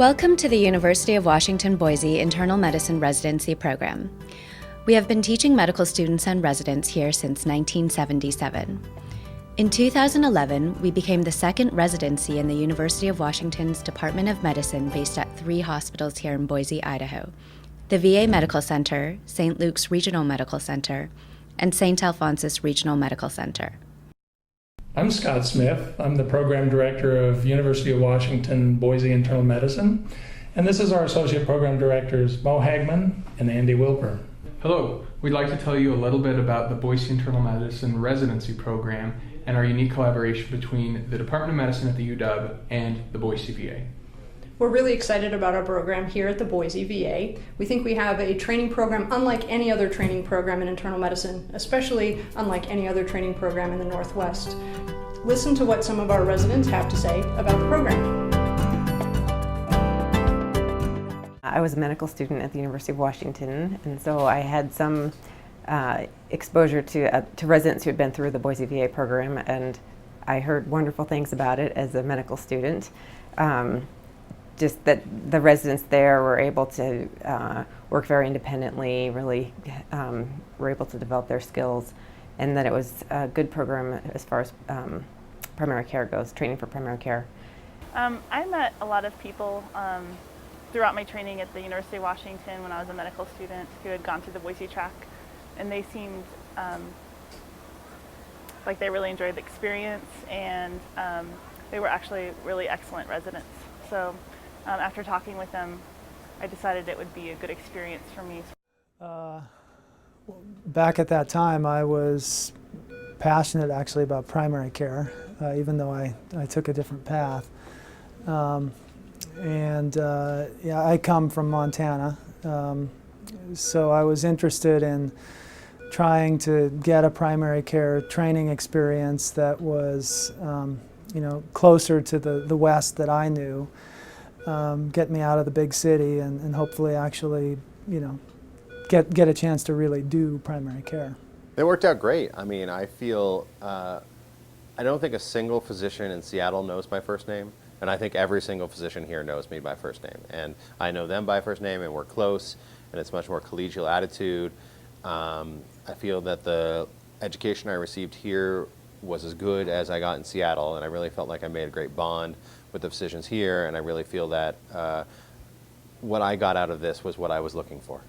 Welcome to the University of Washington, Boise Internal Medicine Residency Program. We have been teaching medical students and residents here since 1977. In 2011, we became the second residency in the University of Washington's Department of Medicine based at 3 hospitals here in Boise, Idaho: the VA Medical Center, St. Luke's Regional Medical Center, and St. Alphonsus Regional Medical Center. I'm Scott Smith. I'm the Program Director of University of Washington, Boise Internal Medicine. And this is our Associate Program Directors, Mo Hagman and Andy Wilper. Hello. We'd like to tell you a little bit about the Boise Internal Medicine Residency Program and our unique collaboration between the Department of Medicine at the UW and the Boise VA. We're really excited about our program here at the Boise VA. We think we have a training program unlike any other training program in internal medicine, especially unlike any other training program in the Northwest. Listen to what some of our residents have to say about the program. I was a medical student at the University of Washington, and so I had some exposure to residents who had been through the Boise VA program, and I heard wonderful things about it as a medical student. Just that the residents there were able to work very independently, really were able to develop their skills, and that it was a good program as far as primary care goes, training for primary care. I met a lot of people throughout my training at the University of Washington when I was a medical student who had gone through the Boise track, and they seemed like they really enjoyed the experience, and they were actually really excellent residents. So after talking with them, I decided it would be a good experience for me. Back at that time, I was passionate actually about primary care, even though I took a different path. Yeah, I come from Montana, so I was interested in trying to get a primary care training experience that was closer to the West that I knew. Get me out of the big city and hopefully actually, get a chance to really do primary care. It worked out great. I mean, I feel, I don't think a single physician in Seattle knows my first name, and I think every single physician here knows me by first name. And I know them by first name, and we're close, and it's much more collegial attitude. I feel that the education I received here was as good as I got in Seattle, and I really felt like I made a great bond with the physicians here, and I really feel that what I got out of this was what I was looking for.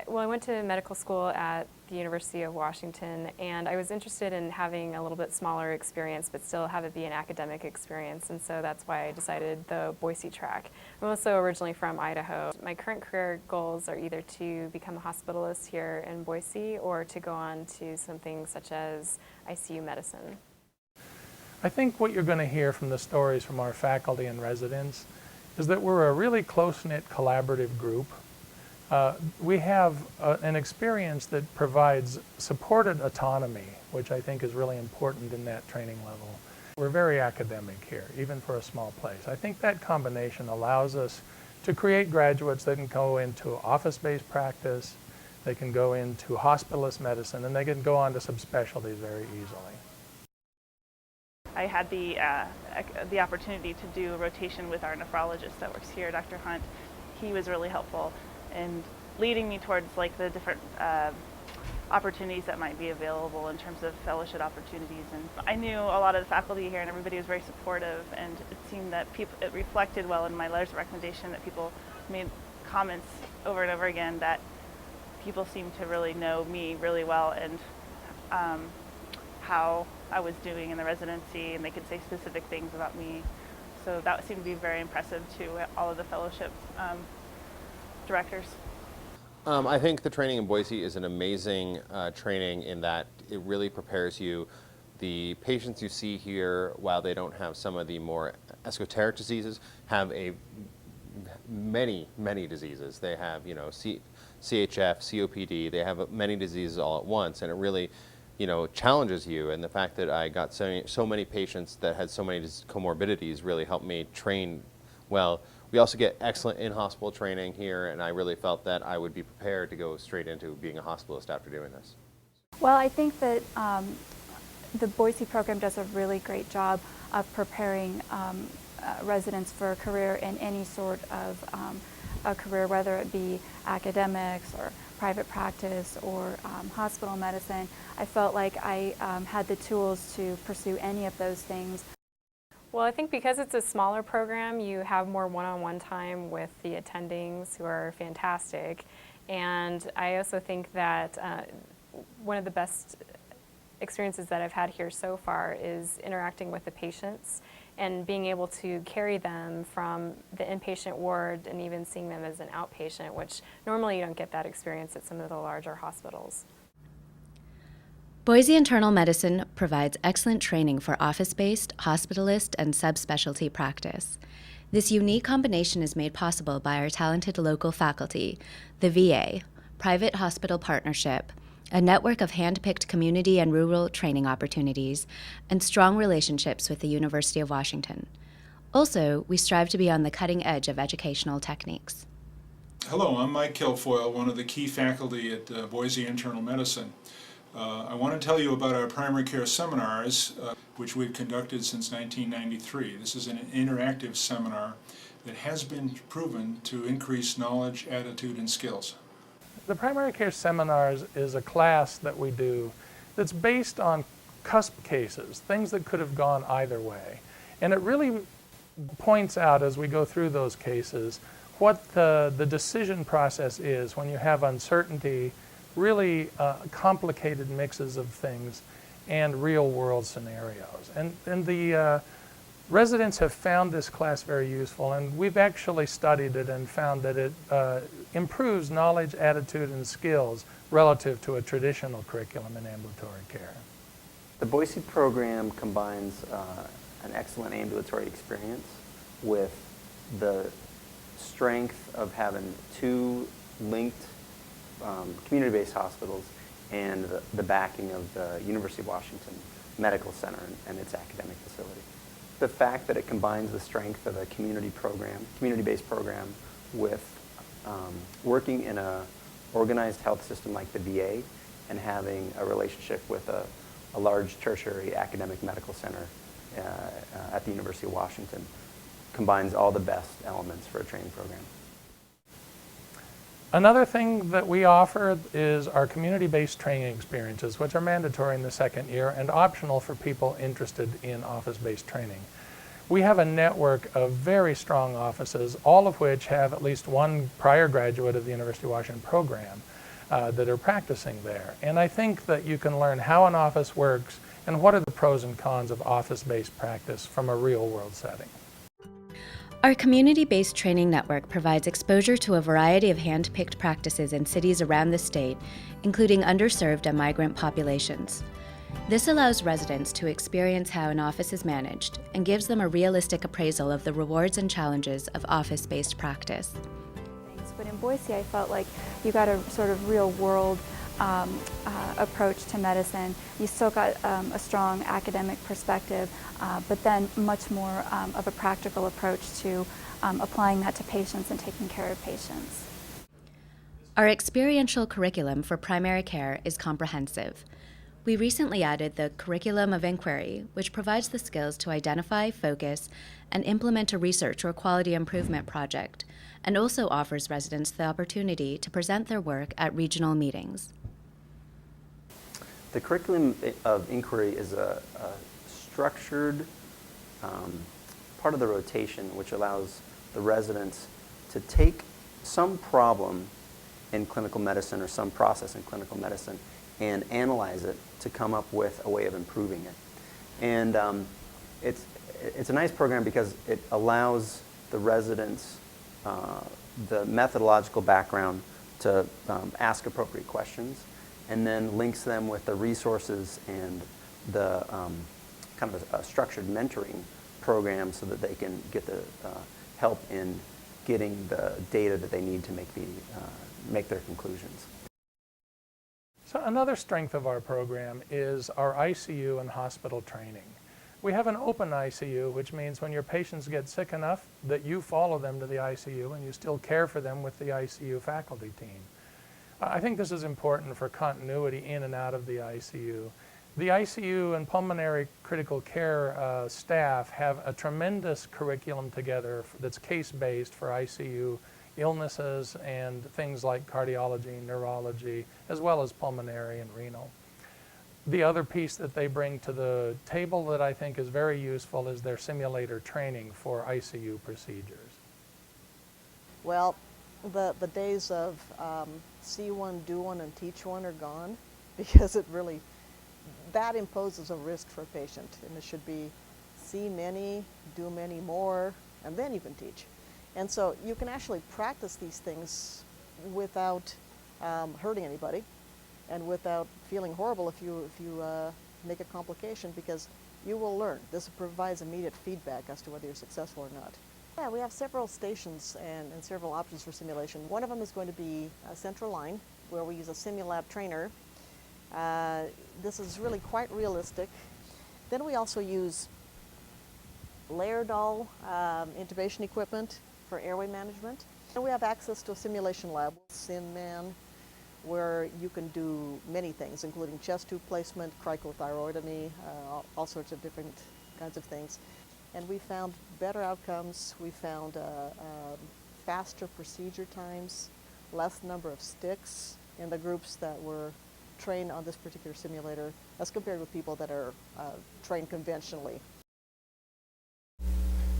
Well, I went to medical school at the University of Washington, and I was interested in having a little bit smaller experience but still have it be an academic experience, and so that's why I decided the Boise track. I'm also originally from Idaho. My current career goals are either to become a hospitalist here in Boise or to go on to something such as ICU medicine. I think what you're going to hear from the stories from our faculty and residents is that we're a really close-knit collaborative group. We have an experience that provides supported autonomy, which I think is really important in that training level. We're very academic here, even for a small place. I think that combination allows us to create graduates that can go into office-based practice, they can go into hospitalist medicine, and they can go on to subspecialties very easily. I had the opportunity to do a rotation with our nephrologist that works here, Dr. Hunt. He was really helpful in leading me towards like the different opportunities that might be available in terms of fellowship opportunities. And I knew a lot of the faculty here, and everybody was very supportive, and it seemed that it reflected well in my letters of recommendation that people made comments over and over again that people seemed to really know me really well and how I was doing in the residency, and they could say specific things about me. So that seemed to be very impressive to all of the fellowship directors. I think the training in Boise is an amazing training in that it really prepares you. The patients you see here, while they don't have some of the more esoteric diseases, have many diseases. They have, CHF, COPD, they have many diseases all at once, and it really challenges you, and the fact that I got so many patients that had so many comorbidities really helped me train well. We also get excellent in-hospital training here, and I really felt that I would be prepared to go straight into being a hospitalist after doing this. Well, I think that the Boise program does a really great job of preparing residents for a career in any sort of a career, whether it be academics or private practice or hospital medicine. I felt like I had the tools to pursue any of those things. Well, I think because it's a smaller program, you have more one-on-one time with the attendings, who are fantastic. And I also think that one of the best experiences that I've had here so far is interacting with the patients and being able to carry them from the inpatient ward and even seeing them as an outpatient, which normally you don't get that experience at some of the larger hospitals. Boise Internal Medicine provides excellent training for office-based, hospitalist, and subspecialty practice. This unique combination is made possible by our talented local faculty, the VA, private hospital partnership, a network of hand-picked community and rural training opportunities, and strong relationships with the University of Washington. Also, we strive to be on the cutting edge of educational techniques. Hello, I'm Mike Kilfoyle, one of the key faculty at Boise Internal Medicine. I want to tell you about our primary care seminars, which we've conducted since 1993. This is an interactive seminar that has been proven to increase knowledge, attitude, and skills. The primary care seminars is a class that we do that's based on cusp cases, things that could have gone either way. And it really points out as we go through those cases what the decision process is when you have uncertainty, really complicated mixes of things, and real-world scenarios. And the residents have found this class very useful, and we've actually studied it and found that it improves knowledge, attitude, and skills relative to a traditional curriculum in ambulatory care. The Boise program combines an excellent ambulatory experience with the strength of having two linked community-based hospitals and the backing of the University of Washington Medical Center and its academic facility. The fact that it combines the strength of a community-based program with working in a organized health system like the VA and having a relationship with a large tertiary academic medical center at the University of Washington combines all the best elements for a training program. Another thing that we offer is our community-based training experiences, which are mandatory in the second year and optional for people interested in office-based training. We have a network of very strong offices, all of which have at least one prior graduate of the University of Washington program that are practicing there. And I think that you can learn how an office works and what are the pros and cons of office-based practice from a real-world setting. Our community-based training network provides exposure to a variety of hand-picked practices in cities around the state, including underserved and migrant populations. This allows residents to experience how an office is managed and gives them a realistic appraisal of the rewards and challenges of office-based practice. But in Boise, I felt like you got a sort of real-world approach to medicine. You still got a strong academic perspective, but then much more of a practical approach to applying that to patients and taking care of patients. Our experiential curriculum for primary care is comprehensive. We recently added the Curriculum of Inquiry, which provides the skills to identify, focus, and implement a research or quality improvement project, and also offers residents the opportunity to present their work at regional meetings. The Curriculum of Inquiry is a structured part of the rotation which allows the residents to take some problem in clinical medicine or some process in clinical medicine and analyze it to come up with a way of improving it. And it's a nice program because it allows the residents the methodological background to ask appropriate questions, and then links them with the resources and the kind of a structured mentoring program so that they can get the help in getting the data that they need to make their conclusions. So another strength of our program is our ICU and hospital training. We have an open ICU, which means when your patients get sick enough that you follow them to the ICU and you still care for them with the ICU faculty team. I think this is important for continuity in and out of the ICU, The ICU and pulmonary critical care staff have a tremendous curriculum together that's case-based for ICU illnesses and things like cardiology, neurology, as well as pulmonary and renal. The other piece that they bring to the table that I think is very useful is their simulator training for ICU procedures. Well, the days of see one, do one, and teach one are gone, because that imposes a risk for a patient, and it should be see many, do many more, and then you can teach. And so you can actually practice these things without hurting anybody, and without feeling horrible if you make a complication, because you will learn. This provides immediate feedback as to whether you're successful or not. Yeah, we have several stations and several options for simulation. One of them is going to be a central line, where we use a Simulab trainer. This is really quite realistic. Then we also use Laerdal intubation equipment for airway management. And we have access to a simulation lab, SimMan, where you can do many things, including chest tube placement, cricothyroidomy, all sorts of different kinds of things. And we found better outcomes. We found faster procedure times, less number of sticks in the groups that were trained on this particular simulator as compared with people that are trained conventionally.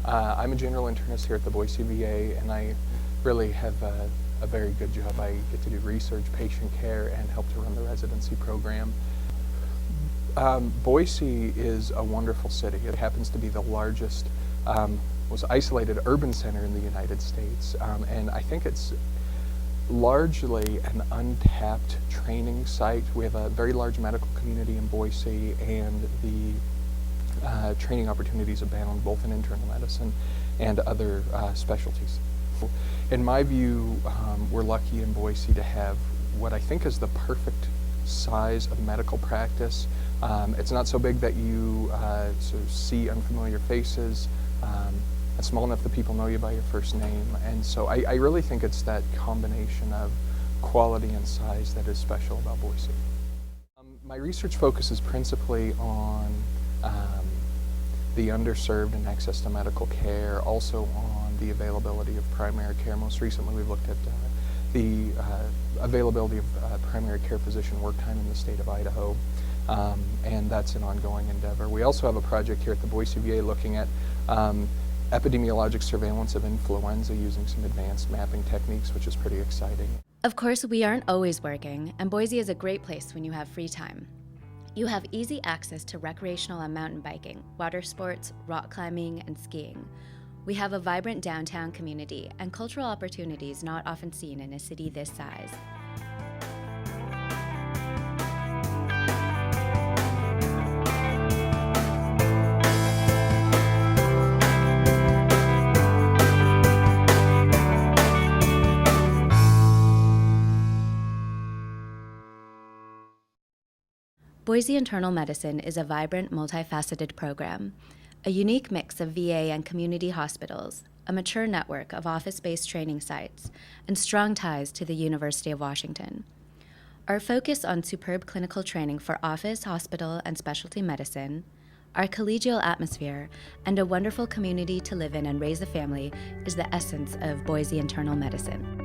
I'm a general internist here at the Boise VA, and I really have a very good job. I get to do research, patient care, and help to run the residency program. Boise is a wonderful city. It happens to be the largest, most isolated urban center in the United States, and I think it's largely an untapped training site. We have a very large medical community in Boise, and the training opportunities abound both in internal medicine and other specialties. In my view, we're lucky in Boise to have what I think is the perfect size of medical practice. It's not so big that you sort of see unfamiliar faces. It's small enough that people know you by your first name, and so I really think it's that combination of quality and size that is special about Boise. My research focuses principally on the underserved and access to medical care, also on the availability of primary care. Most recently we've looked at the availability of primary care physician work time in the state of Idaho, and that's an ongoing endeavor. We also have a project here at the Boise VA looking at epidemiologic surveillance of influenza using some advanced mapping techniques, which is pretty exciting. Of course, we aren't always working, and Boise is a great place when you have free time. You have easy access to recreational and mountain biking, water sports, rock climbing, and skiing. We have a vibrant downtown community and cultural opportunities not often seen in a city this size. Boise Internal Medicine is a vibrant, multifaceted program, a unique mix of VA and community hospitals, a mature network of office-based training sites, and strong ties to the University of Washington. Our focus on superb clinical training for office, hospital, and specialty medicine, our collegial atmosphere, and a wonderful community to live in and raise a family is the essence of Boise Internal Medicine.